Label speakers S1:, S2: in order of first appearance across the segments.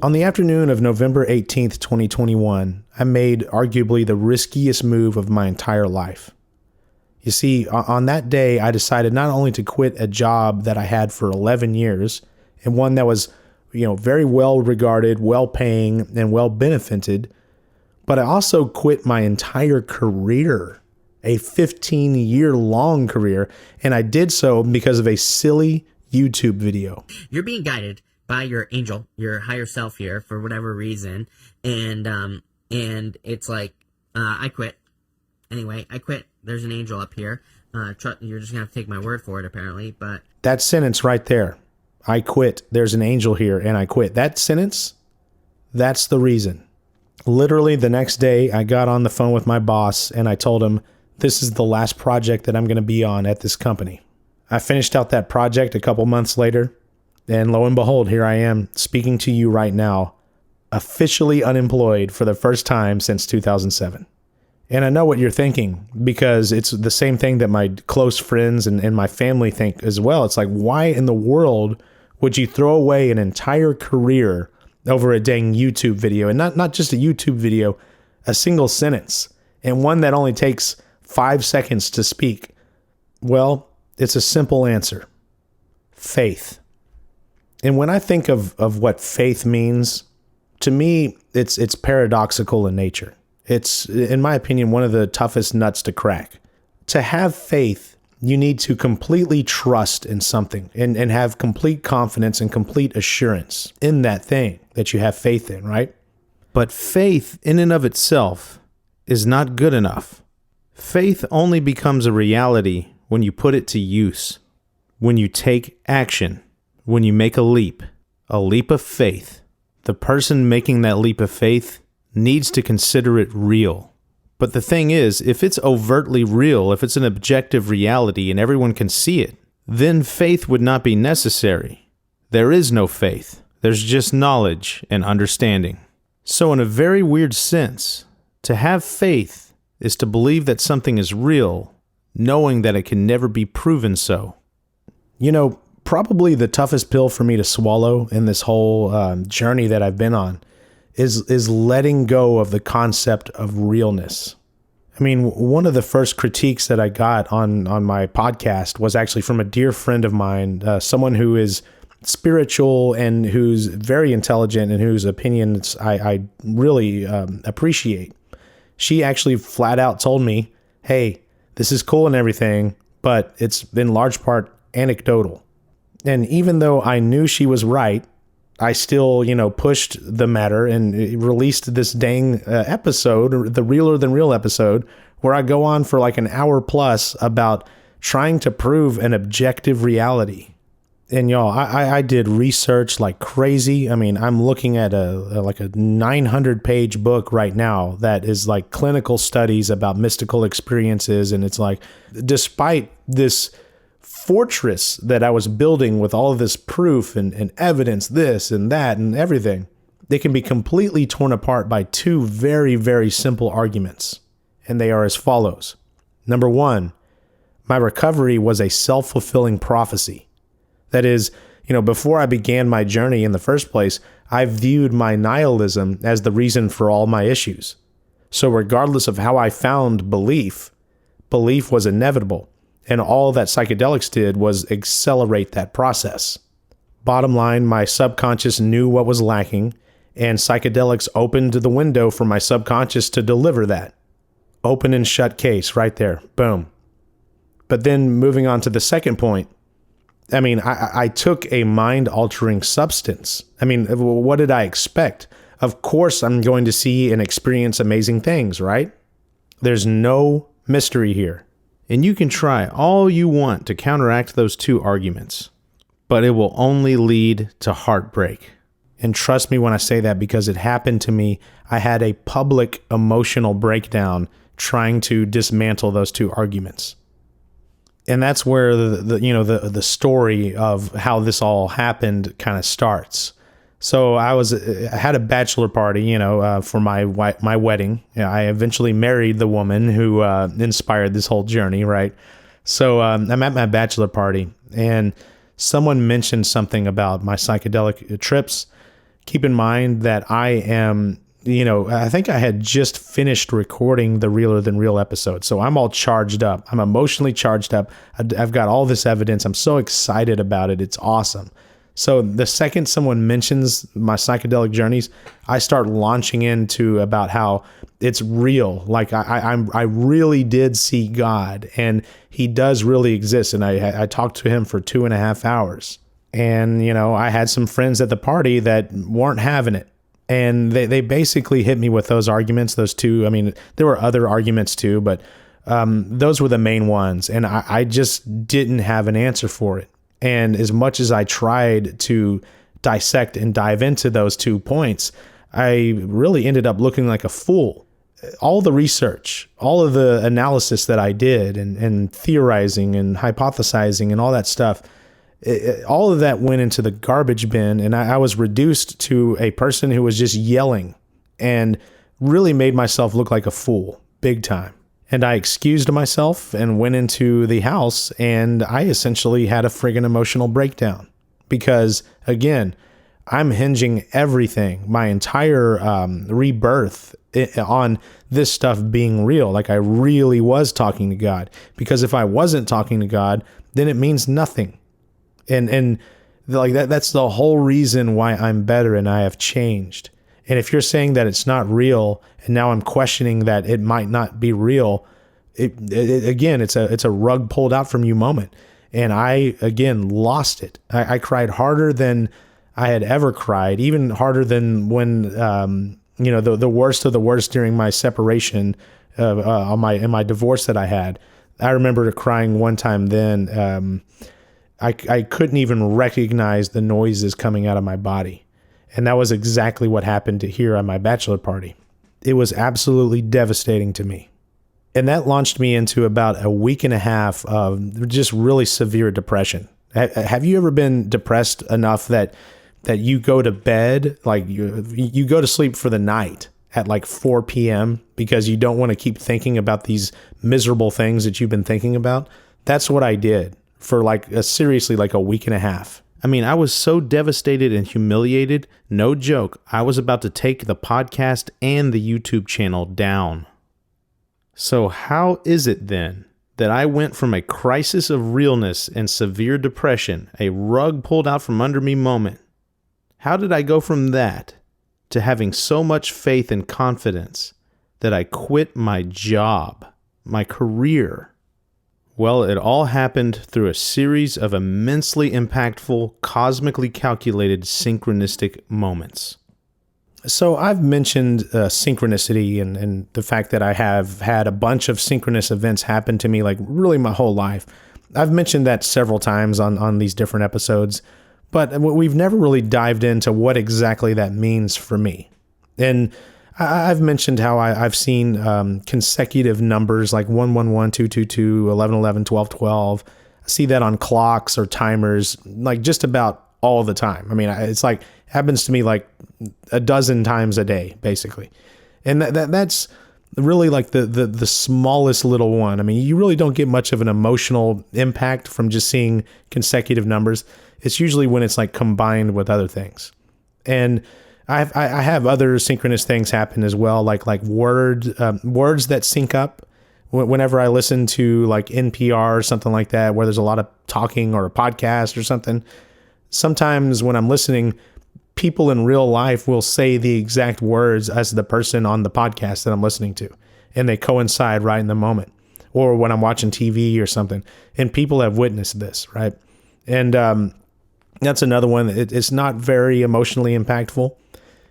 S1: On the afternoon of November 18th, 2021, I made arguably the riskiest move of my entire life. You see, on that day, I decided not only to quit a job that I had for 11 years and one that was, very well regarded, well paying, and well benefited, but I also quit my entire career, a 15-year long career, and I did so because of a silly YouTube video.
S2: You're being guided by your angel, your higher self here, for whatever reason, and it's like, I quit. Anyway, I quit. There's an angel up here. You're just gonna have to take my word for it, apparently. But
S1: that sentence right there, I quit. There's an angel here, and I quit. That sentence, that's the reason. Literally the next day, I got on the phone with my boss, and I told him, this is the last project that I'm going to be on at this company. I finished out that project a couple months later, and lo and behold, here I am speaking to you right now, officially unemployed for the first time since 2007. And I know what you're thinking, because it's the same thing that my close friends and my family think as well. It's like, why in the world would you throw away an entire career over a dang YouTube video? And not just a YouTube video, a single sentence, and one that only takes 5 seconds to speak. Well, it's a simple answer. Faith. And when I think of what faith means, to me, it's paradoxical in nature. It's, in my opinion, one of the toughest nuts to crack. To have faith, you need to completely trust in something and have complete confidence and complete assurance in that thing that you have faith in, right? But faith in and of itself is not good enough. Faith only becomes a reality when you put it to use, when you take action, when you make a leap of faith. The person making that leap of faith needs to consider it real. But the thing is, if it's overtly real, if it's an objective reality and everyone can see it, then faith would not be necessary. There is no faith. There's just knowledge and understanding. So in a very weird sense, to have faith is to believe that something is real, knowing that it can never be proven so. Probably the toughest pill for me to swallow in this whole journey that I've been on is letting go of the concept of realness. I mean, one of the first critiques that I got on my podcast was actually from a dear friend of mine, someone who is spiritual and who's very intelligent and whose opinions I really appreciate. She actually flat out told me, hey, this is cool and everything, but it's in large part anecdotal. And even though I knew she was right, I still, pushed the matter and released this dang episode, the Realer Than Real episode, where I go on for like an hour plus about trying to prove an objective reality. And y'all, I did research like crazy. I mean, I'm looking at a 900-page book right now that is like clinical studies about mystical experiences. And it's like, despite this fortress that I was building with all of this proof and evidence, this and that and everything, they can be completely torn apart by two very, very simple arguments. And they are as follows. Number one, my recovery was a self-fulfilling prophecy. That is, before I began my journey in the first place, I viewed my nihilism as the reason for all my issues. So regardless of how I found belief was inevitable. And all that psychedelics did was accelerate that process. Bottom line, my subconscious knew what was lacking, and psychedelics opened the window for my subconscious to deliver that. Open and shut case right there. Boom. But then moving on to the second point, I mean, I took a mind-altering substance. I mean, what did I expect? Of course, I'm going to see and experience amazing things, right? There's no mystery here. And you can try all you want to counteract those two arguments, but it will only lead to heartbreak. And trust me when I say that, because it happened to me. I had a public emotional breakdown trying to dismantle those two arguments. And that's where the story of how this all happened kind of starts. So I had a bachelor party, for my wedding. I eventually married the woman who inspired this whole journey, right? So I'm at my bachelor party, and someone mentioned something about my psychedelic trips. keep in mind that I am, I think I had just finished recording the Realer Than Real episode. So I'm all charged up. I'm emotionally charged up. I've got all this evidence. I'm so excited about it. It's awesome. So the second someone mentions my psychedelic journeys, I start launching into about how it's real. Like I really did see God, and he does really exist. And I talked to him for 2.5 hours. And, I had some friends at the party that weren't having it. And they basically hit me with those arguments, those two. I mean, there were other arguments too, but those were the main ones. And I just didn't have an answer for it. And as much as I tried to dissect and dive into those 2 points, I really ended up looking like a fool. All the research, all of the analysis that I did and theorizing and hypothesizing and all that stuff, all of that went into the garbage bin. And I was reduced to a person who was just yelling and really made myself look like a fool, big time. And I excused myself and went into the house, and I essentially had a friggin' emotional breakdown because, again, I'm hinging everything, my entire rebirth on this stuff being real. Like I really was talking to God, because if I wasn't talking to God, then it means nothing. And like that's the whole reason why I'm better and I have changed. And if you're saying that it's not real, and now I'm questioning that it might not be real, again, it's a rug pulled out from you moment. And I, again, lost it. I cried harder than I had ever cried, even harder than when, the worst of the worst during my separation, in my divorce that I had. I remember crying one time then. I couldn't even recognize the noises coming out of my body. And that was exactly what happened to here on my bachelor party. It was absolutely devastating to me. And that launched me into about 1.5 weeks of just really severe depression. Have you ever been depressed enough that you go to bed, like you go to sleep for the night at like 4 p.m. because you don't want to keep thinking about these miserable things that you've been thinking about? That's what I did for seriously like 1.5 weeks. I mean, I was so devastated and humiliated, no joke, I was about to take the podcast and the YouTube channel down. So how is it then that I went from a crisis of realness and severe depression, a rug pulled out from under me moment? How did I go from that to having so much faith and confidence that I quit my job, my career? Well, it all happened through a series of immensely impactful, cosmically calculated synchronistic moments. So I've mentioned synchronicity and the fact that I have had a bunch of synchronous events happen to me, like really my whole life. I've mentioned that several times on these different episodes, but we've never really dived into what exactly that means for me. And I've mentioned how I've seen consecutive numbers like 111, 222, 1111, 1212. I see that on clocks or timers, like just about all the time. I mean, it's like happens to me like a dozen times a day, basically. And that's really like the smallest little one. I mean, you really don't get much of an emotional impact from just seeing consecutive numbers. It's usually when it's like combined with other things. And I have other synchronous things happen as well, like words that sync up. Whenever I listen to like NPR or something like that, where there's a lot of talking, or a podcast or something, sometimes when I'm listening, people in real life will say the exact words as the person on the podcast that I'm listening to, and they coincide right in the moment. Or when I'm watching TV or something, and people have witnessed this, right? And that's another one. It's not very emotionally impactful.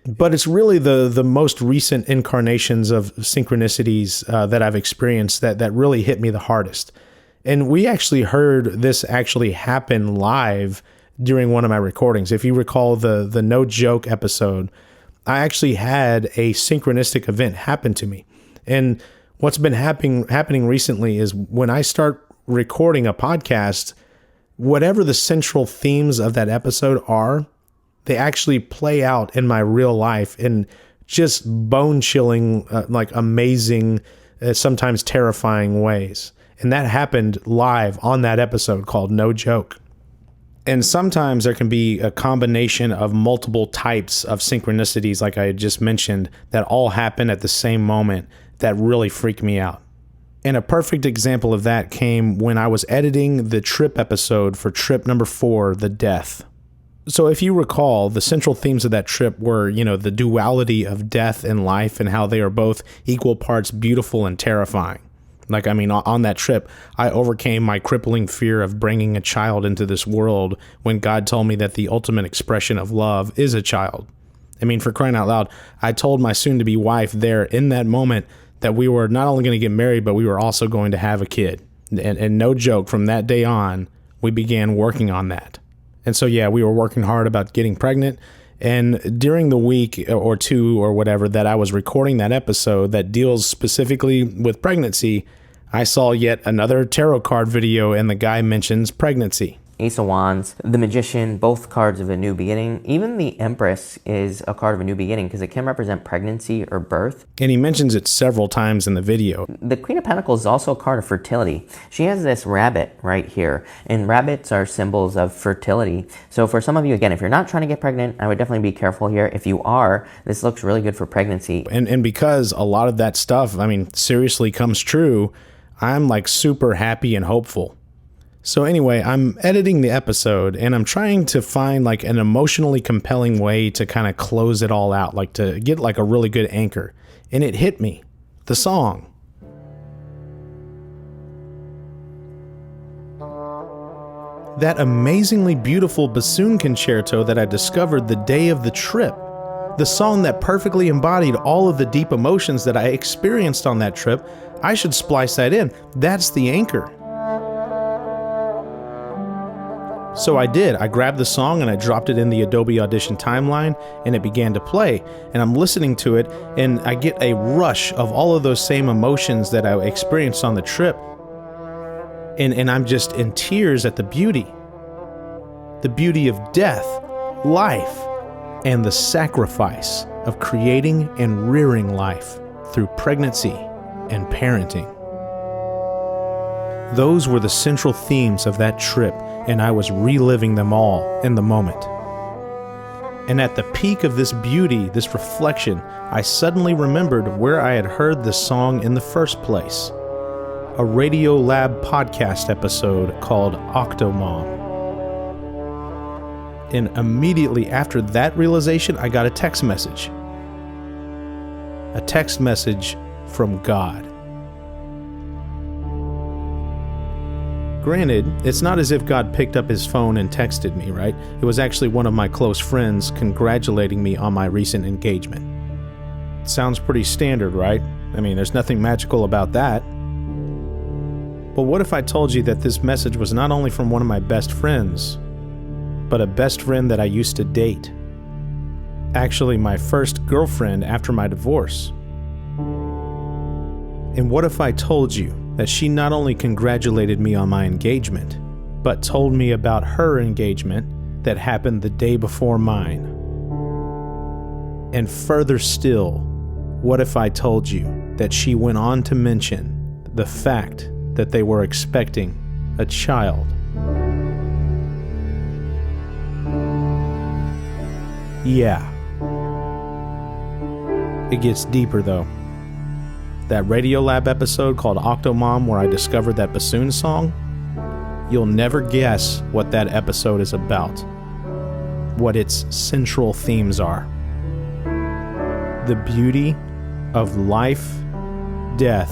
S1: But it's really the most recent incarnations of synchronicities that I've experienced that really hit me the hardest. And we actually heard this actually happen live during one of my recordings. If you recall the No Joke episode, I actually had a synchronistic event happen to me. And what's been happening recently is when I start recording a podcast, whatever the central themes of that episode are, they actually play out in my real life in just bone-chilling, like amazing, sometimes terrifying ways. And that happened live on that episode called No Joke. And sometimes there can be a combination of multiple types of synchronicities, like I had just mentioned, that all happen at the same moment that really freak me out. And a perfect example of that came when I was editing the trip episode for trip number 4, the death. So if you recall, the central themes of that trip were, the duality of death and life and how they are both equal parts beautiful and terrifying. On that trip, I overcame my crippling fear of bringing a child into this world when God told me that the ultimate expression of love is a child. For crying out loud, I told my soon-to-be wife there in that moment that we were not only going to get married, but we were also going to have a kid. And no joke, from that day on, we began working on that. And so, we were working hard about getting pregnant. And during the week or two or whatever that I was recording that episode that deals specifically with pregnancy, I saw yet another tarot card video and the guy mentions pregnancy.
S2: Ace of Wands, the Magician, both cards of a new beginning. Even the Empress is a card of a new beginning because it can represent pregnancy or birth.
S1: And he mentions it several times in the video.
S2: The Queen of Pentacles is also a card of fertility. She has this rabbit right here, and rabbits are symbols of fertility. So for some of you, again, if you're not trying to get pregnant, I would definitely be careful here. If you are, this looks really good for pregnancy.
S1: And because a lot of that stuff, seriously comes true, I'm super happy and hopeful. So anyway, I'm editing the episode and I'm trying to find an emotionally compelling way to kind of close it all out, to get a really good anchor. And it hit me. The song. That amazingly beautiful bassoon concerto that I discovered the day of the trip. The song that perfectly embodied all of the deep emotions that I experienced on that trip. I should splice that in. That's the anchor. So I did. I grabbed the song and I dropped it in the Adobe Audition timeline and it began to play. And I'm listening to it and I get a rush of all of those same emotions that I experienced on the trip. And I'm just in tears at the beauty. The beauty of death, life, and the sacrifice of creating and rearing life through pregnancy and parenting. Those were the central themes of that trip, and I was reliving them all in the moment. And at the peak of this beauty, this reflection, I suddenly remembered where I had heard the song in the first place. A Radio Lab podcast episode called Octomom. And immediately after that realization, I got a text message. A text message from God. Granted, it's not as if God picked up his phone and texted me, right? It was actually one of my close friends congratulating me on my recent engagement. Sounds pretty standard, right? There's nothing magical about that. But what if I told you that this message was not only from one of my best friends, but a best friend that I used to date? Actually, my first girlfriend after my divorce. And what if I told you that she not only congratulated me on my engagement, but told me about her engagement that happened the day before mine? And further still, what if I told you that she went on to mention the fact that they were expecting a child? Yeah. It gets deeper though. That Radiolab episode called Octomom, where I discovered that bassoon song, you'll never guess what that episode is about, what its central themes are. The beauty of life, death,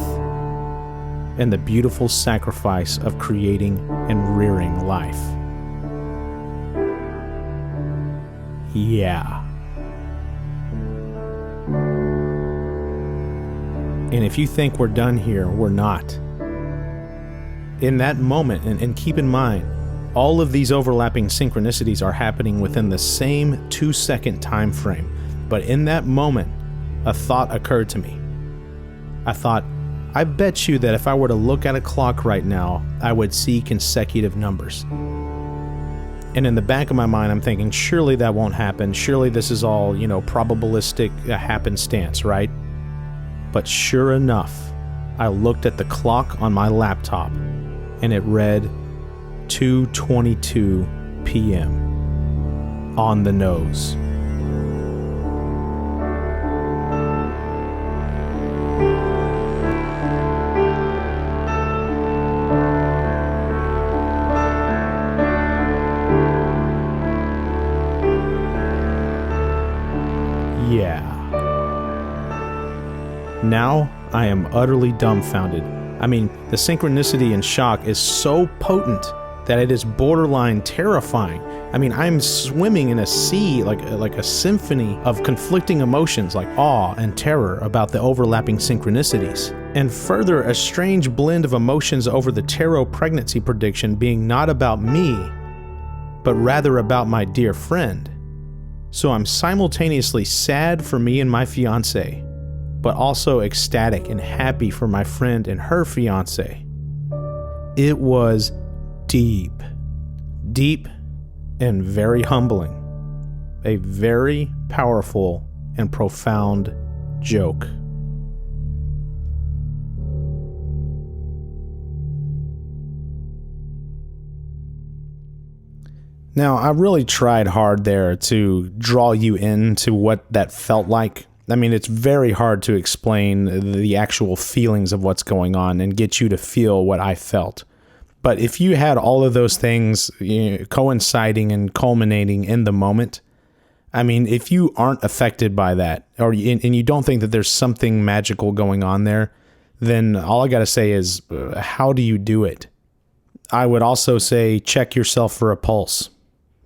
S1: and the beautiful sacrifice of creating and rearing life. Yeah. And if you think we're done here, we're not. In that moment, and keep in mind, all of these overlapping synchronicities are happening within the same 2-second time frame. But in that moment, a thought occurred to me. I thought, I bet you that if I were to look at a clock right now, I would see consecutive numbers. And in the back of my mind, I'm thinking, surely that won't happen. Surely this is all, probabilistic happenstance, right? But sure enough, I looked at the clock on my laptop and it read 2:22 p.m. On the nose. Yeah. Now I am utterly dumbfounded. I mean, the synchronicity and shock is so potent that it is borderline terrifying. I mean, I'm swimming in a sea, like a symphony of conflicting emotions like awe and terror about the overlapping synchronicities. And further, a strange blend of emotions over the tarot pregnancy prediction being not about me, but rather about my dear friend. So I'm simultaneously sad for me and my fiancé, but also ecstatic and happy for my friend and her fiancé. It was deep and very humbling. A very powerful and profound joke. Now, I really tried hard there to draw you into what that felt like. I mean, it's very hard to explain the actual feelings of what's going on and get you to feel what I felt. But if you had all of those things coinciding and culminating in the moment, I mean, if you aren't affected by that, and you don't think that there's something magical going on there, then all I got to say is, how do you do it? I would also say, check yourself for a pulse.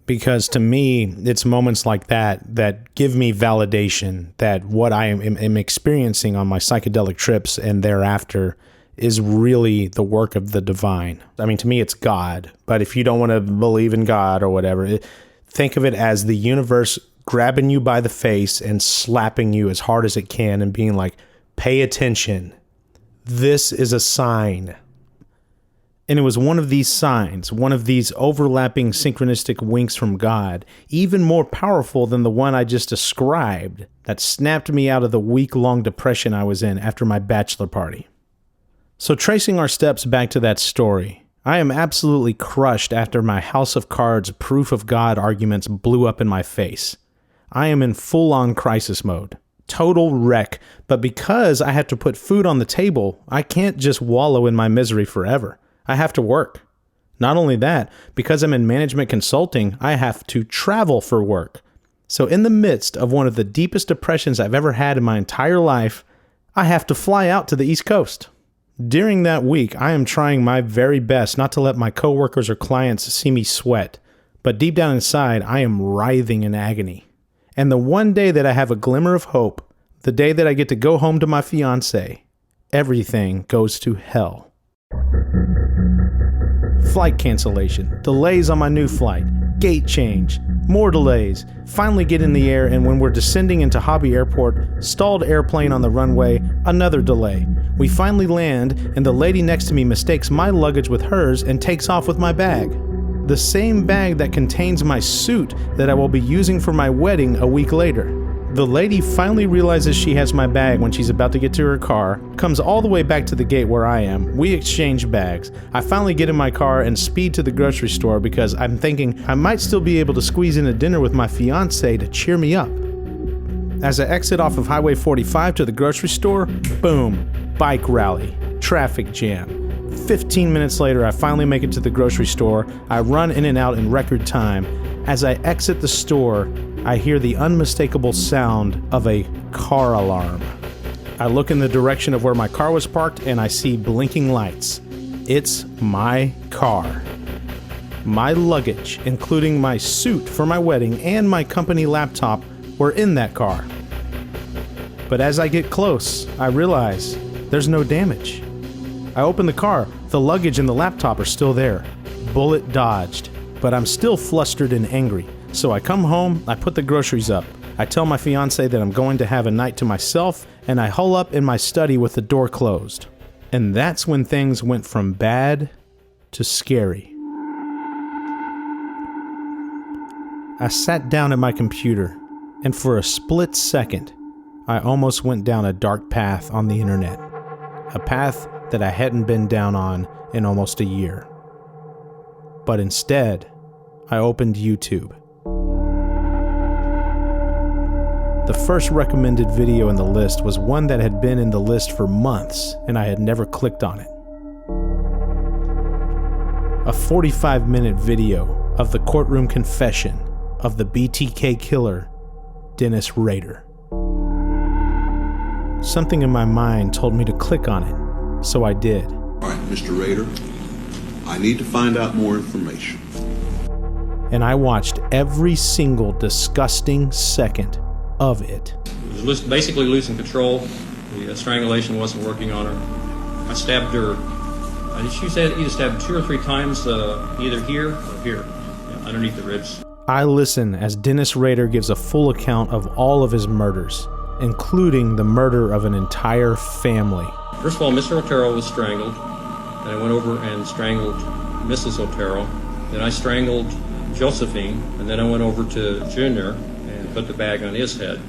S1: Because to me, it's moments like that give me validation that what I am experiencing on my psychedelic trips and thereafter is really the work of the divine. I mean, to me, it's God. But if you don't want to believe in God or whatever, think of it as the universe grabbing you by the face and slapping you as hard as it can and being like, pay attention. This is a sign. And it was one of these signs, one of these overlapping synchronistic winks from God, even more powerful than the one I just described, that snapped me out of the week-long depression I was in after my bachelor party. So tracing our steps back to that story, I am absolutely crushed after my House of Cards proof of God arguments blew up in my face. I am in full-on crisis mode. Total wreck, but because I have to put food on the table, I can't just wallow in my misery forever. I have to work. Not only that, because I'm in management consulting, I have to travel for work. So in the midst of one of the deepest depressions I've ever had in my entire life, I have to fly out to the East Coast. During that week, I am trying my very best not to let my coworkers or clients see me sweat, but deep down inside, I am writhing in agony. And the one day that I have a glimmer of hope, the day that I get to go home to my fiancé, everything goes to hell. Flight cancellation, delays on my new flight, gate change, more delays, finally get in the air, and when we're descending into Hobby Airport, stalled airplane on the runway, another delay. We finally land, and the lady next to me mistakes my luggage with hers and takes off with my bag. The same bag that contains my suit that I will be using for my wedding a week later. The lady finally realizes she has my bag when she's about to get to her car, comes all the way back to the gate where I am. We exchange bags. I finally get in my car and speed to the grocery store because I'm thinking I might still be able to squeeze in a dinner with my fiancé to cheer me up. As I exit off of Highway 45 to the grocery store, boom, bike rally, traffic jam. 15 minutes later, I finally make it to the grocery store. I run in and out in record time. As I exit the store, I hear the unmistakable sound of a car alarm. I look in the direction of where my car was parked and I see blinking lights. It's my car. My luggage, including my suit for my wedding and my company laptop, were in that car. But as I get close, I realize there's no damage. I open the car, the luggage and the laptop are still there. Bullet dodged, but I'm still flustered and angry. So I come home, I put the groceries up. I tell my fiancé that I'm going to have a night to myself, and I hole up in my study with the door closed. And that's when things went from bad to scary. I sat down at my computer, and for a split second, I almost went down a dark path on the internet. A path that I hadn't been down on in almost a year. But instead, I opened YouTube. The first recommended video in the list was one that had been in the list for months, and I had never clicked on it. A 45-minute video of the courtroom confession of the BTK killer, Dennis Rader. Something in my mind told me to click on it, so I did.
S3: All right, Mr. Rader, I need to find out more information.
S1: And I watched every single disgusting second of it.
S4: She was basically losing control. The strangulation wasn't working on her. I stabbed her. She said either stabbed 2 or 3 times, either here or here, underneath the ribs.
S1: I listen as Dennis Rader gives a full account of all of his murders, including the murder of an entire family.
S4: First of all, Mr. Otero was strangled. Then I went over and strangled Mrs. Otero. Then I strangled Josephine, and then I went over to Junior and put the bag on his head.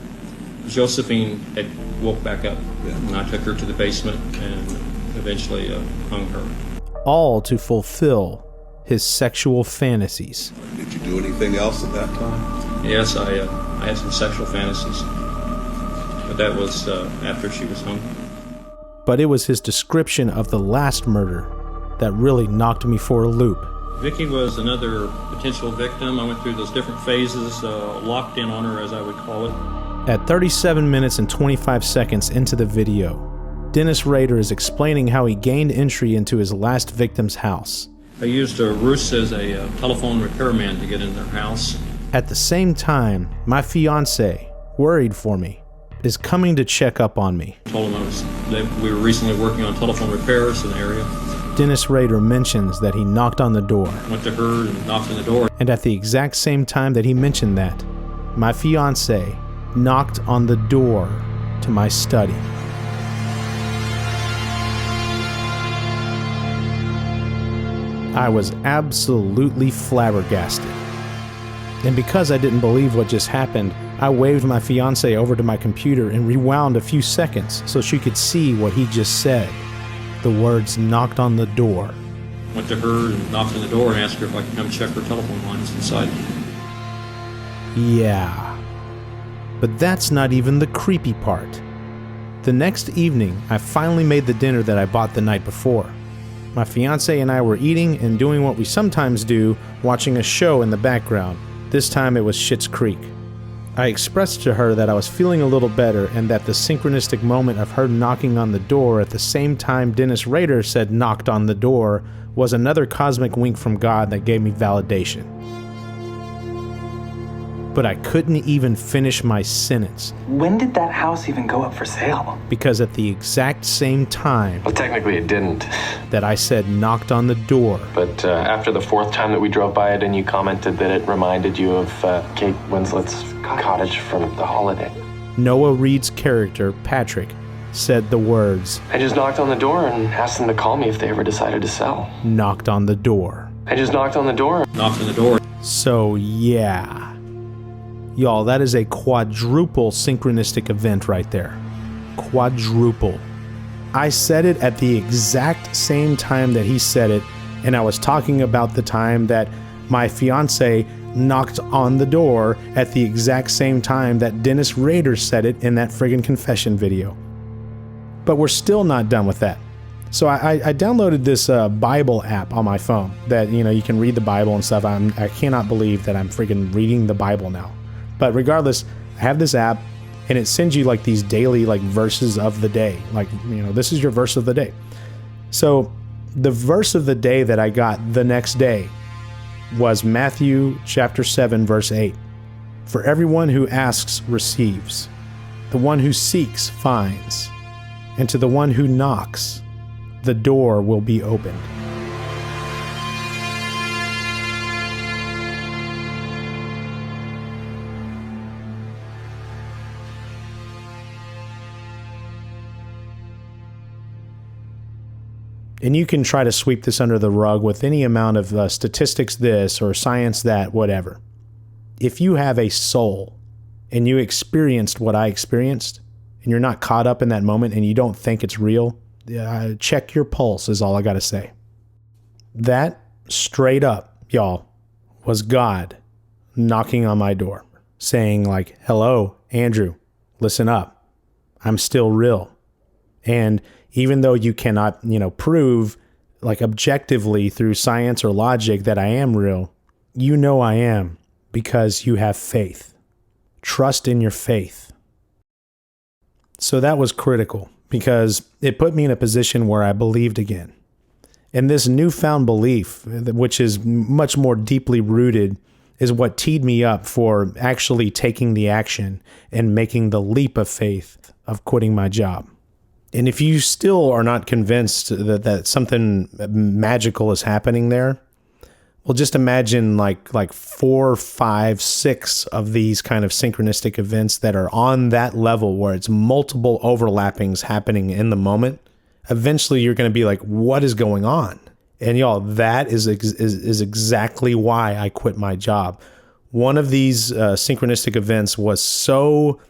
S4: Josephine had woke back up, and I took her to the basement and eventually hung her.
S1: All to fulfill his sexual fantasies.
S3: Did you do anything else at that time?
S4: Yes, I had some sexual fantasies, but that was after she was hung.
S1: But it was his description of the last murder that really knocked me for a loop.
S4: Vicky was another potential victim. I went through those different phases, locked in on her, as I would call it.
S1: At 37 minutes and 25 seconds into the video, Dennis Rader is explaining how he gained entry into his last victim's house.
S4: I used Roos as a telephone repairman to get in their house.
S1: At the same time, my fiance, worried for me, is coming to check up on me.
S4: I told him that we were recently working on telephone repairs in the area.
S1: Dennis Rader mentions that he knocked on the door.
S4: Went to her and knocked on the door.
S1: And at the exact same time that he mentioned that, my fiance knocked on the door to my study. I was absolutely flabbergasted. And because I didn't believe what just happened, I waved my fiance over to my computer and rewound a few seconds so she could see what he just said. The words knocked on the door.
S4: Went to her and knocked on the door and asked her if I could come check her telephone lines inside.
S1: Yeah. But that's not even the creepy part. The next evening, I finally made the dinner that I bought the night before. My fiance and I were eating and doing what we sometimes do, watching a show in the background. This time it was Schitt's Creek. I expressed to her that I was feeling a little better and that the synchronistic moment of her knocking on the door at the same time Dennis Rader said knocked on the door was another cosmic wink from God that gave me validation. But I couldn't even finish my sentence.
S5: When did that house even go up for sale?
S1: Because at the exact same time
S5: Well, technically it didn't.
S1: that I said knocked on the door,
S5: But after the 4th time that we drove by it and you commented that it reminded you of Kate Winslet's cottage from The Holiday.
S1: Noah Reed's character, Patrick, said the words,
S5: I just knocked on the door and asked them to call me if they ever decided to sell.
S1: knocked on the door.
S5: I just knocked on the door.
S4: Knocked on the door.
S1: So yeah. Y'all, that is a quadruple synchronistic event right there. Quadruple. I said it at the exact same time that he said it, and I was talking about the time that my fiance knocked on the door at the exact same time that Dennis Rader said it in that friggin' confession video. But we're still not done with that. So I downloaded this Bible app on my phone that, you can read the Bible and stuff. I cannot believe that I'm friggin' reading the Bible now. But regardless, I have this app and it sends you like these daily verses of the day. This is your verse of the day. So the verse of the day that I got the next day was Matthew chapter 7, verse 8. For everyone who asks receives. The one who seeks finds. And to the one who knocks, the door will be opened. And you can try to sweep this under the rug with any amount of statistics this or science that, whatever. If you have a soul and you experienced what I experienced, and you're not caught up in that moment and you don't think it's real, check your pulse is all I got to say. That, straight up, y'all, was God knocking on my door saying like, hello, Andrew, listen up. I'm still real. And even though you cannot, prove like objectively through science or logic that I am real, I am because you have faith. Trust in your faith. So that was critical because it put me in a position where I believed again. And this newfound belief, which is much more deeply rooted, is what teed me up for actually taking the action and making the leap of faith of quitting my job. And if you still are not convinced that something magical is happening there, well, just imagine like 4, 5, 6 of these kind of synchronistic events that are on that level where it's multiple overlappings happening in the moment. Eventually, you're going to be like, what is going on? And y'all, that is exactly why I quit my job. One of these synchronistic events was so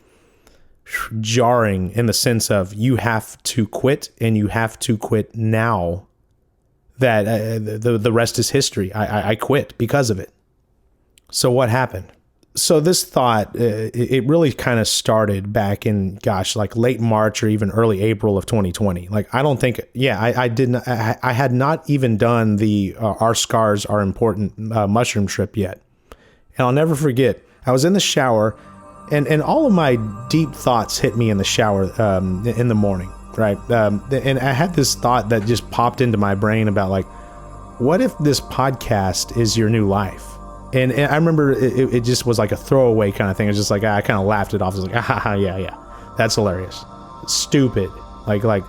S1: jarring in the sense of you have to quit and you have to quit now, that the rest is history. I quit because of it. So what happened? So this thought, it really kind of started back in, like late March or even early April of 2020. Like, I don't think, I didn't, I had not even done the Our Scars Are Important mushroom trip yet. And I'll never forget, I was in the shower and all of my deep thoughts hit me in the shower in the morning, right? And I had this thought that just popped into my brain about like, what if this podcast is your new life? And I remember it just was like a throwaway kind of thing. It's just like, I kind of laughed it off. I was like, yeah, that's hilarious. Stupid. Like,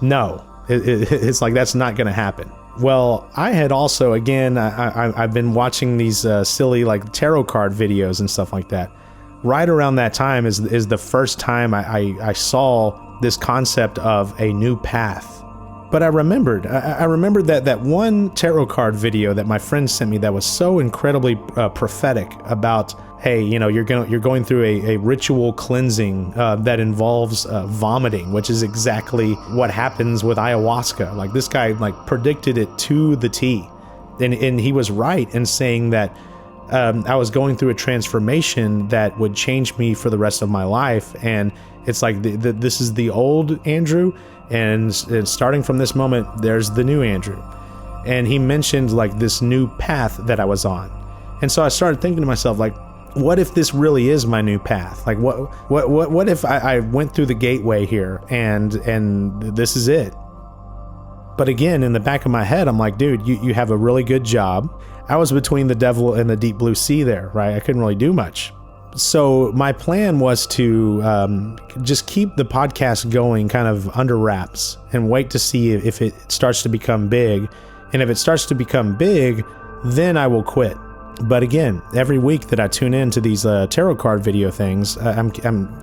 S1: no, it's like, that's not going to happen. Well, I had also, again, I've been watching these silly like tarot card videos and stuff like that. Right around that time is the first time I saw this concept of a new path. But I remembered that one tarot card video that my friend sent me that was so incredibly prophetic about, hey, you're going through a ritual cleansing that involves vomiting, which is exactly what happens with ayahuasca. Like, this guy like predicted it to the T, and he was right in saying that I was going through a transformation that would change me for the rest of my life. And it's like this is the old Andrew. And starting from this moment, there's the new Andrew. And he mentioned like this new path that I was on. And so I started thinking to myself, like, what if this really is my new path? Like, what if I went through the gateway here and this is it? But again, in the back of my head, I'm like, dude, you have a really good job. I was between the devil and the deep blue sea there, right? I couldn't really do much. So my plan was to just keep the podcast going kind of under wraps and wait to see if it starts to become big. And if it starts to become big, then I will quit. But again, every week that I tune into these tarot card video things, I'm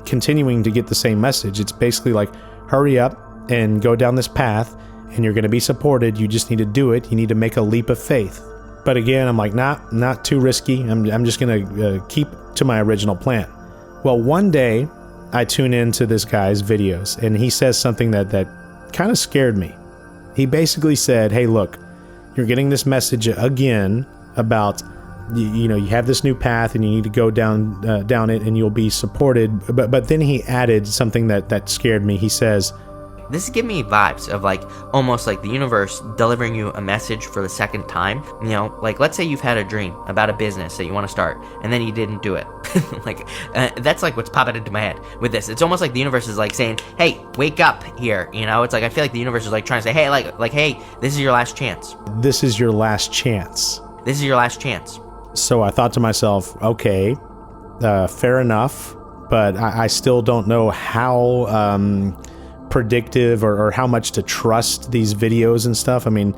S1: continuing to get the same message. It's basically like, hurry up and go down this path and you're going to be supported. You just need to do it. You need to make a leap of faith. But again, I'm like, not too risky. I'm just going to keep to my original plan. Well, one day I tune into this guy's videos and he says something that kind of scared me. He basically said, hey, look, you're getting this message again about, you have this new path and you need to go down it and you'll be supported. But then he added something that scared me. He says,
S2: this is giving me vibes of like almost like the universe delivering you a message for the second time. Like let's say you've had a dream about a business that you want to start and then you didn't do it. That's like what's popping into my head with this. It's almost like the universe is like saying, hey, wake up here. It's like I feel like the universe is like trying to say, hey, like hey, this is your last chance.
S1: This is your last chance.
S2: This is your last chance.
S1: So I thought to myself, okay, fair enough, but I still don't know how predictive or how much to trust these videos and stuff. I mean,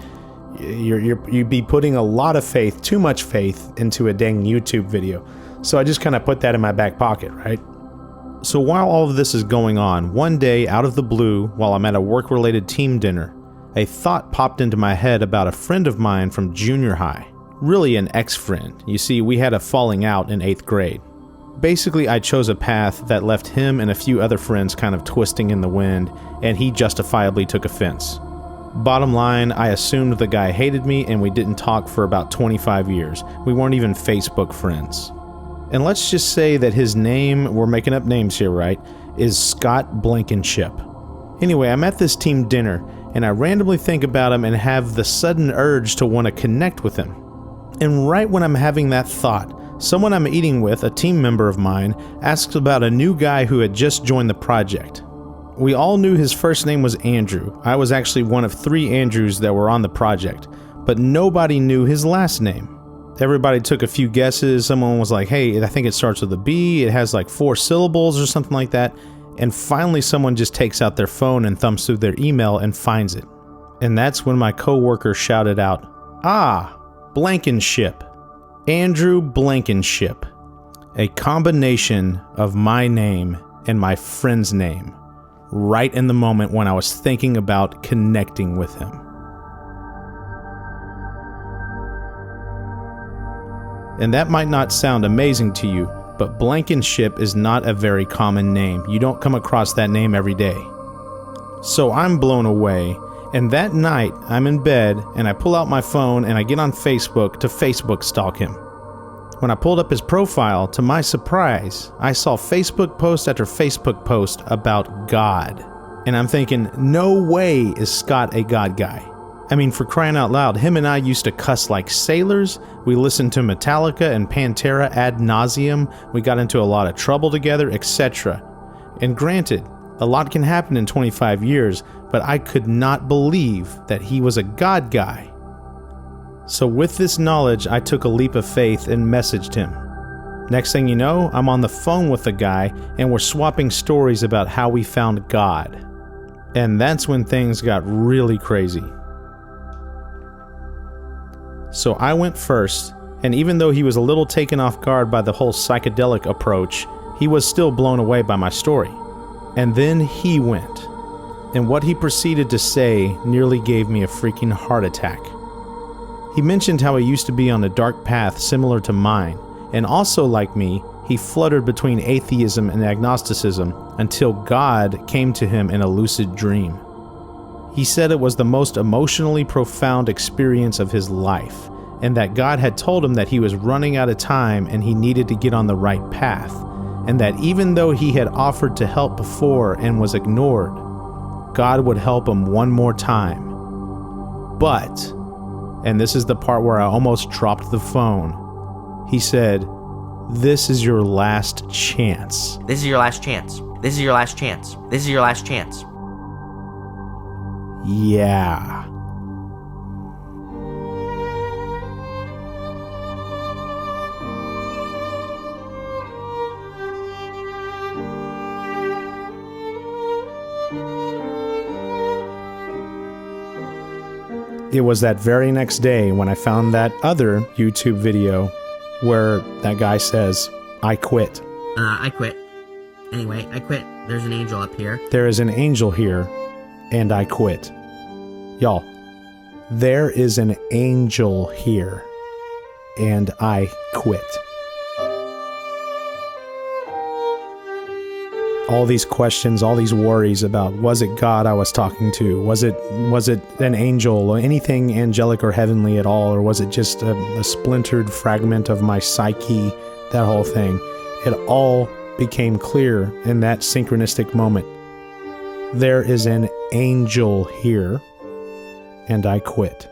S1: you'd be putting a lot of faith, too much faith, into a dang YouTube video. So I just kind of put that in my back pocket, right? So while all of this is going on, one day out of the blue, while I'm at a work-related team dinner, a thought popped into my head about a friend of mine from junior high. Really an ex-friend. You see, we had a falling out in 8th grade. Basically, I chose a path that left him and a few other friends kind of twisting in the wind, and he justifiably took offense. Bottom line, I assumed the guy hated me and we didn't talk for about 25 years. We weren't even Facebook friends. And let's just say that his name, we're making up names here, right, is Scott Blankenship. Anyway, I'm at this team dinner and I randomly think about him and have the sudden urge to want to connect with him. And right when I'm having that thought, someone I'm eating with, a team member of mine, asks about a new guy who had just joined the project. We all knew his first name was Andrew. I was actually one of 3 Andrews that were on the project, but nobody knew his last name. Everybody took a few guesses. Someone was like, hey, I think it starts with a B. It has like 4 syllables or something like that. And finally, someone just takes out their phone and thumbs through their email and finds it. And that's when my coworker shouted out, "Ah, Blankenship. Andrew Blankenship." A combination of my name and my friend's name, right in the moment when I was thinking about connecting with him. And that might not sound amazing to you, but Blankenship is not a very common name. You don't come across that name every day. So I'm blown away, and that night I'm in bed and I pull out my phone and I get on Facebook to Facebook stalk him. When I pulled up his profile, to my surprise, I saw Facebook post after Facebook post about God. And I'm thinking, no way is Scott a God guy. I mean, for crying out loud, him and I used to cuss like sailors. We listened to Metallica and Pantera ad nauseum. We got into a lot of trouble together, etc. And granted, a lot can happen in 25 years, but I could not believe that he was a God guy. So with this knowledge, I took a leap of faith and messaged him. Next thing you know, I'm on the phone with the guy and we're swapping stories about how we found God. And that's when things got really crazy. So I went first, and even though he was a little taken off guard by the whole psychedelic approach, he was still blown away by my story. And then he went. And what he proceeded to say nearly gave me a freaking heart attack. He mentioned how he used to be on a dark path similar to mine, and also like me, he fluttered between atheism and agnosticism until God came to him in a lucid dream. He said it was the most emotionally profound experience of his life, and that God had told him that he was running out of time and he needed to get on the right path, and that even though he had offered to help before and was ignored, God would help him one more time. But, and this is the part where I almost dropped the phone, he said, "This is your last chance."
S2: This is your last chance. This is your last chance. This is your last chance.
S1: Yeah. It was that very next day when I found that other YouTube video where that guy says, "I quit."
S2: I quit. Anyway, I quit. There's an angel up here.
S1: There is an angel here, and I quit. Y'all, there is an angel here, and I quit. All these questions, all these worries about, was it God I was talking to? Was it an angel or anything angelic or heavenly at all? Or was it just a splintered fragment of my psyche? That whole thing. It all became clear in that synchronistic moment. There is an angel here, and I quit.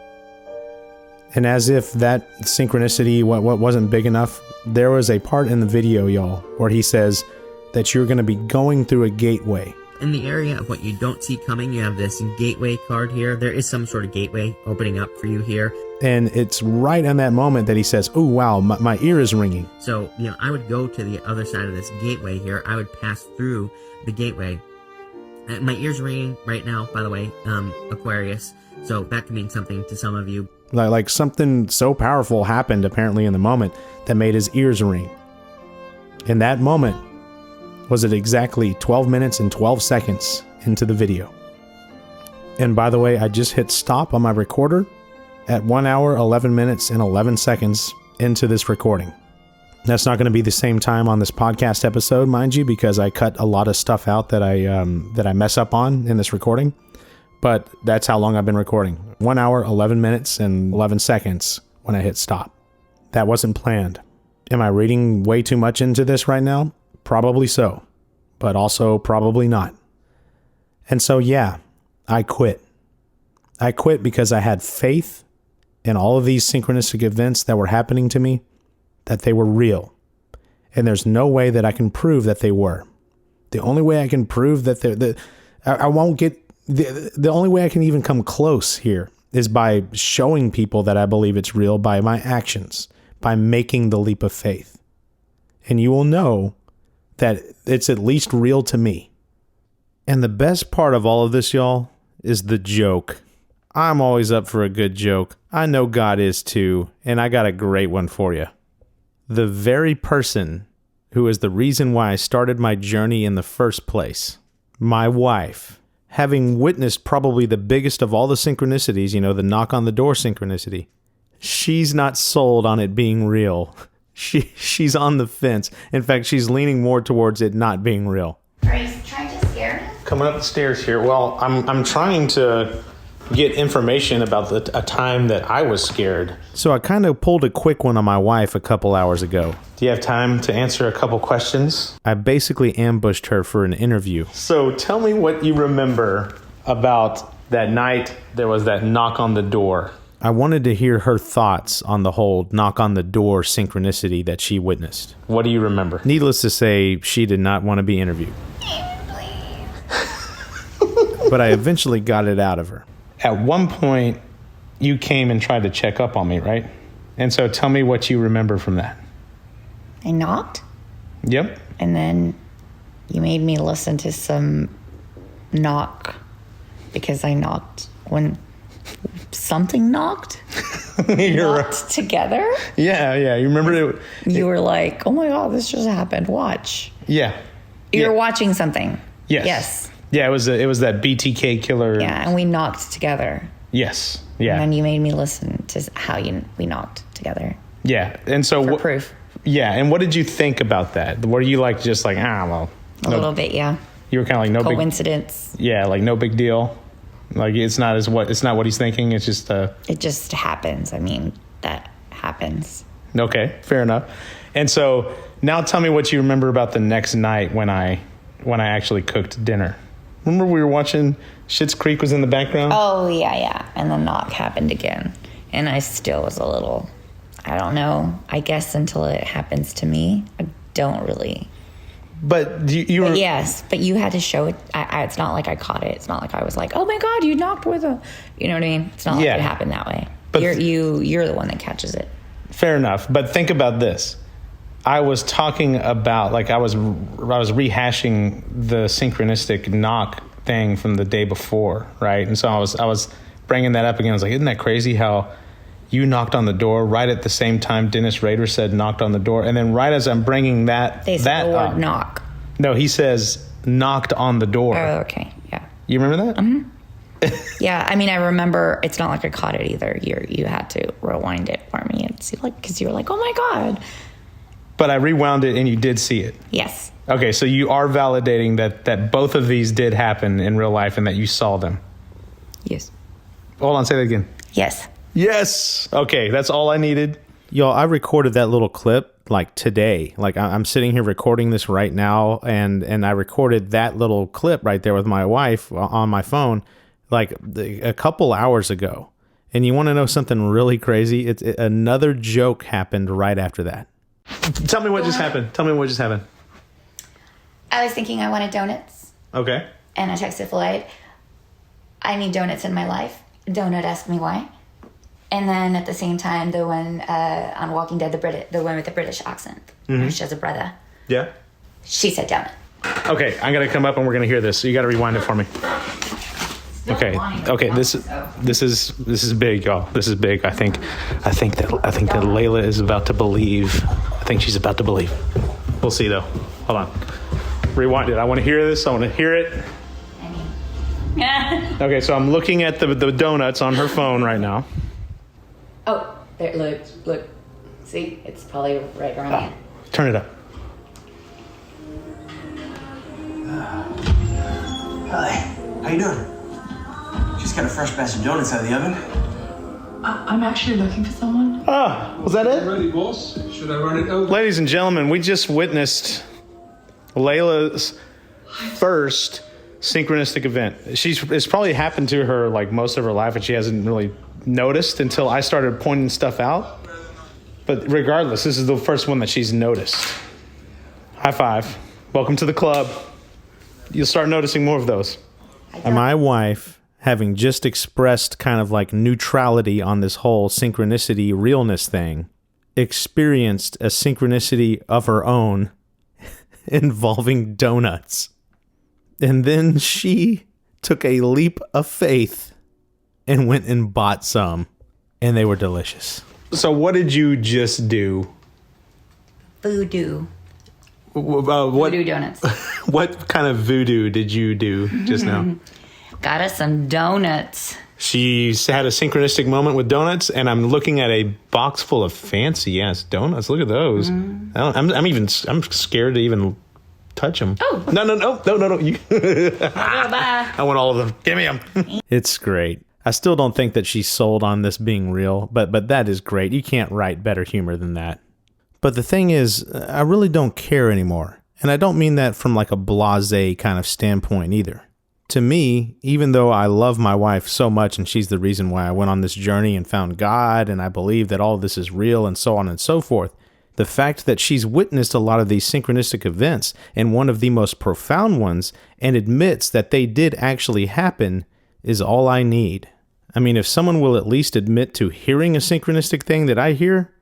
S1: And as if that synchronicity what wasn't big enough, there was a part in the video, y'all, where he says that you're going to be going through a gateway.
S2: In the area of what you don't see coming, you have this gateway card here. There is some sort of gateway opening up for you here.
S1: And it's right on that moment that he says, "Oh, wow, my ear is ringing."
S2: So, I would go to the other side of this gateway here. I would pass through the gateway. My ear's ringing right now, by the way, Aquarius. So that could mean something to some of you.
S1: Like something so powerful happened apparently in the moment that made his ears ring. In that moment, was it exactly 12 minutes and 12 seconds into the video. And by the way, I just hit stop on my recorder at 1 hour, 11 minutes, and 11 seconds into this recording. That's not going to be the same time on this podcast episode, mind you, because I cut a lot of stuff out that I mess up on in this recording. But that's how long I've been recording. 1 hour, 11 minutes, and 11 seconds when I hit stop. That wasn't planned. Am I reading way too much into this right now? Probably so, but also probably not. And so, yeah, I quit. I quit because I had faith in all of these synchronistic events that were happening to me, that they were real. And there's no way that I can prove that they were. The only way I can prove that the only way I can even come close here is by showing people that I believe it's real by my actions, by making the leap of faith. And you will know that it's at least real to me. And the best part of all of this, y'all, is the joke. I'm always up for a good joke. I know God is too, and I got a great one for you. The very person who is the reason why I started my journey in the first place, my wife, having witnessed probably the biggest of all the synchronicities, the knock on the door synchronicity, she's not sold on it being real. She's on the fence. In fact, she's leaning more towards it not being real.
S6: Are you trying to scare me?
S1: Coming up the stairs here. Well, I'm trying to get information about a time that I was scared. So I kind of pulled a quick one on my wife a couple hours ago. Do you have time to answer a couple questions? I basically ambushed her for an interview. So tell me what you remember about that night there was that knock on the door. I wanted to hear her thoughts on the whole knock on the door synchronicity that she witnessed. What do you remember? Needless to say, she did not want to be interviewed. But I eventually got it out of her. At one point, you came and tried to check up on me, right? And so tell me what you remember from that.
S6: I knocked.
S1: Yep.
S6: And then you made me listen to some knock because I knocked when something knocked.
S1: You're
S6: knocked together.
S1: Yeah. You remember it?
S6: You were like, oh my God, this just happened. Watch.
S1: Yeah.
S6: You were watching something.
S1: Yes. Yeah, it was that BTK killer.
S6: Yeah, and we knocked together.
S1: Yes. Yeah.
S6: And then you made me listen to how we knocked together.
S1: Yeah. And so
S6: for proof.
S1: Yeah. And what did you think about that? Were you just like, well.
S6: A little bit, yeah.
S1: You were kind of like, no
S6: coincidence.
S1: Yeah, like no big deal. Like it's not what he's thinking. It's just
S6: it just happens. I mean, that happens.
S1: Okay, fair enough. And so now tell me what you remember about the next night when I actually cooked dinner. Remember we were watching Schitt's Creek was in the background?
S6: Oh, yeah. And the knock happened again. And I still was a little, I don't know, I guess until it happens to me, I don't really.
S1: But you were...
S6: Yes, but you had to show it. It's not like I caught it. It's not like I was like, oh my God, you knocked with a... You know what I mean? It's not like it happened that way. But you're the one that catches it.
S1: Fair enough. But think about this. I was talking about, I was rehashing the synchronistic knock thing from the day before, right? And so I was bringing that up again. I was like, isn't that crazy how you knocked on the door right at the same time Dennis Rader said knocked on the door, and then right as I'm bringing that
S6: they said the word knock.
S1: No, he says knocked on the door.
S6: Oh, okay, yeah.
S1: You remember that?
S6: Mm-hmm. Yeah, I mean, I remember. It's not like I caught it either. You had to rewind it for me and see, because you were like, oh my God.
S1: But I rewound it and you did see it.
S6: Yes.
S1: Okay, so you are validating that both of these did happen in real life and that you saw them.
S6: Yes.
S1: Hold on, say that again.
S6: Yes.
S1: Yes. Okay, that's all I needed. Y'all, I recorded that little clip today. I'm sitting here recording this right now, and I recorded that little clip right there with my wife on my phone a couple hours ago. And you want to know something really crazy? Another joke happened right after that. Tell me what just happened.
S6: I was thinking I wanted donuts.
S1: Okay.
S6: And I texted Floyd, I need donuts in my life. Donut asked me why. And then at the same time, the one on Walking Dead, the one with the British accent, mm-hmm. She has a brother.
S1: Yeah.
S6: She said donut.
S1: Okay, I'm going to come up and we're going to hear this. So you got to rewind it for me. Okay. This is big, y'all. This is big. I think that Layla is about to believe. I think she's about to believe. We'll see though. Hold on. Rewind it. I want to hear this. I want to hear it. Okay, so I'm looking at the donuts on her phone right now.
S6: Oh, there. Look. See, it's probably right around here.
S1: Turn it up.
S7: Hi. How you doing? Just got a fresh batch of donuts out of the oven.
S8: I'm actually looking for someone.
S1: Ah, was that it?
S9: Ready, boss? Should I run it over?
S1: Ladies and gentlemen, we just witnessed Layla's first synchronistic event. It's probably happened to her like most of her life, and she hasn't really noticed until I started pointing stuff out. But regardless, this is the first one that she's noticed. High five. Welcome to the club. You'll start noticing more of those. My wife, having just expressed kind of like neutrality on this whole synchronicity realness thing, experienced a synchronicity of her own involving donuts. And then she took a leap of faith and went and bought some, and they were delicious. So what did you just do?
S6: Voodoo.
S1: What
S6: Voodoo donuts.
S1: What kind of voodoo did you do just now?
S6: Got us some donuts.
S1: She's had a synchronistic moment with donuts, and I'm looking at a box full of fancy ass donuts. Look at those. I'm scared to even touch them.
S6: Oh.
S1: No. You.
S6: Bye.
S1: I want all of them. Give me them. It's great. I still don't think that she's sold on this being real, but that is great. You can't write better humor than that. But the thing is, I really don't care anymore. And I don't mean that from like a blasé kind of standpoint either. To me, even though I love my wife so much and she's the reason why I went on this journey and found God and I believe that all of this is real and so on and so forth, the fact that she's witnessed a lot of these synchronistic events and one of the most profound ones and admits that they did actually happen is all I need. I mean, if someone will at least admit to hearing a synchronistic thing that I hear,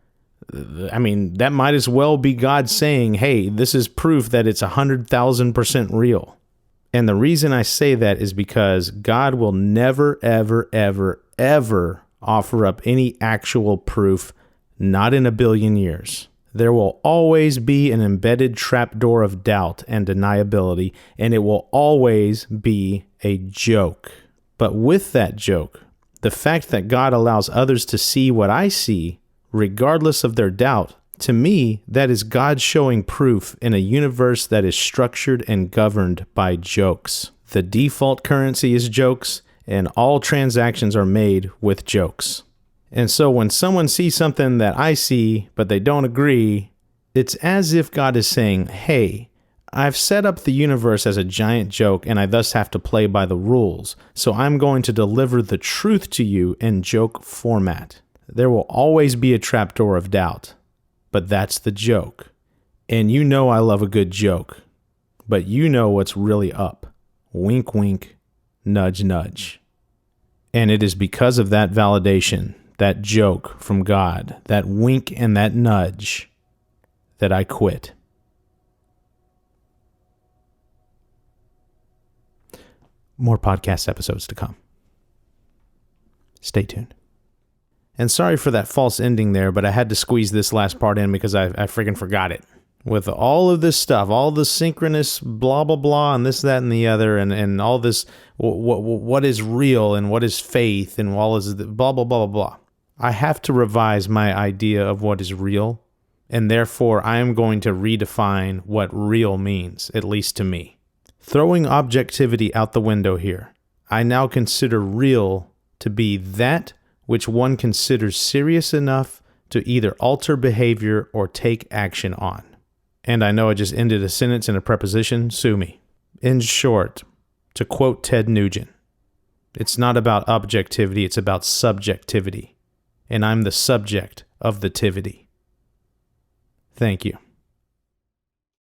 S1: I mean, that might as well be God saying, hey, this is proof that it's 100,000% real. And the reason I say that is because God will never, ever, ever, ever offer up any actual proof, not in a billion years. There will always be an embedded trapdoor of doubt and deniability, and it will always be a joke. But with that joke, the fact that God allows others to see what I see, regardless of their doubt, to me, that is God showing proof in a universe that is structured and governed by jokes. The default currency is jokes, and all transactions are made with jokes. And so when someone sees something that I see, but they don't agree, it's as if God is saying, hey, I've set up the universe as a giant joke, and I thus have to play by the rules, so I'm going to deliver the truth to you in joke format. There will always be a trapdoor of doubt, but that's the joke. And you know I love a good joke, but you know what's really up. Wink, wink, nudge, nudge. And it is because of that validation, that joke from God, that wink and that nudge, that I quit. More podcast episodes to come. Stay tuned. And sorry for that false ending there, but I had to squeeze this last part in because I freaking forgot it. With all of this stuff, all the synchronous blah, blah, blah, and this, that, and the other, and all this, what is real and what is faith and all is blah, blah, blah, blah, blah. I have to revise my idea of what is real, and therefore I am going to redefine what real means, at least to me. Throwing objectivity out the window here, I now consider real to be that which one considers serious enough to either alter behavior or take action on. And I know I just ended a sentence in a preposition, sue me. In short, to quote Ted Nugent, it's not about objectivity, it's about subjectivity. And I'm the subject of the tivity. Thank you.